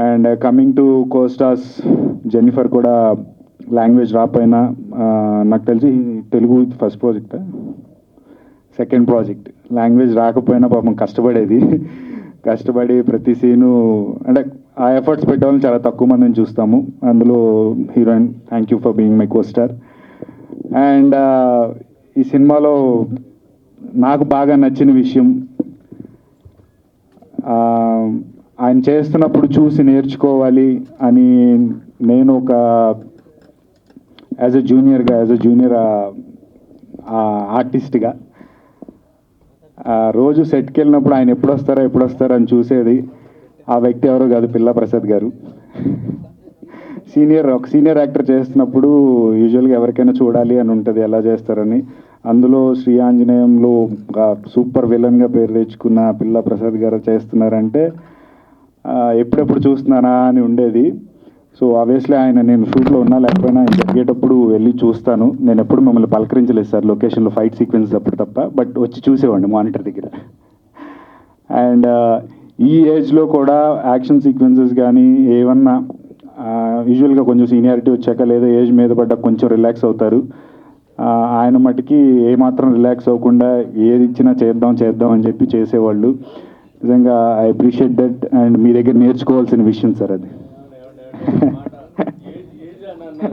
And coming to co-stars, Jennifer కూడా language రాపోయినా నాకు తెలిసి Telugu first project, second project, language రాకపోయినా పాపం కష్టపడి ప్రతి సీను అంటే ఆ ఎఫర్ట్స్ పెట్టాలని చాలా తక్కువ మందిని చూస్తాము. అందులో heroine, thank you for being my co-star. And ఈ సినిమాలో నాకు బాగా నచ్చిన విషయం, ఆయన చేస్తున్నప్పుడు చూసి నేర్చుకోవాలి అని నేను ఒక యాజ్ ఎ జూనియర్ ఆర్టిస్ట్గా రోజు సెట్కి వెళ్ళినప్పుడు ఆయన ఎప్పుడు వస్తారో అని చూసేది. ఆ వ్యక్తి ఎవరో కాదు, పిల్లా ప్రసాద్ గారు. ఒక సీనియర్ యాక్టర్ చేస్తున్నప్పుడు యూజువల్గా ఎవరికైనా చూడాలి అని ఉంటుంది ఎలా చేస్తారని. అందులో శ్రీ ఆంజనేయంలో సూపర్ విలన్గా పేరు తెచ్చుకున్న పిల్లా ప్రసాద్ గారు చేస్తున్నారంటే ఎప్పుడెప్పుడు చూస్తున్నానా అని ఉండేది. సో ఆబ్వియస్లీ ఆయన, నేను షూట్లో ఉన్నా లేకపోయినా ఆయన జరిగేటప్పుడు వెళ్ళి చూస్తాను. నేను ఎప్పుడు మిమ్మల్ని పలకరించలేదు సార్ లొకేషన్లో ఫైట్ సీక్వెన్స్ అప్పుడు తప్ప, బట్ వచ్చి చూసేవాడిని మానిటర్ దగ్గర. అండ్ ఈ ఏజ్లో కూడా యాక్షన్ సీక్వెన్సెస్ కానీ ఏమన్నా యూజువల్గా కొంచెం సీనియారిటీ వచ్చాక లేదా ఏజ్ మీద పడ్డా కొంచెం రిలాక్స్ అవుతారు. ఆయన మటుకి ఏమాత్రం రిలాక్స్ అవ్వకుండా ఏది ఇచ్చినా చేద్దాం అని చెప్పి చేసేవాళ్ళు. నిజంగా ఐ అప్రిషియేట్ దట్. అండ్ మీ దగ్గర నేర్చుకోవాల్సిన విషయం సార్ అది.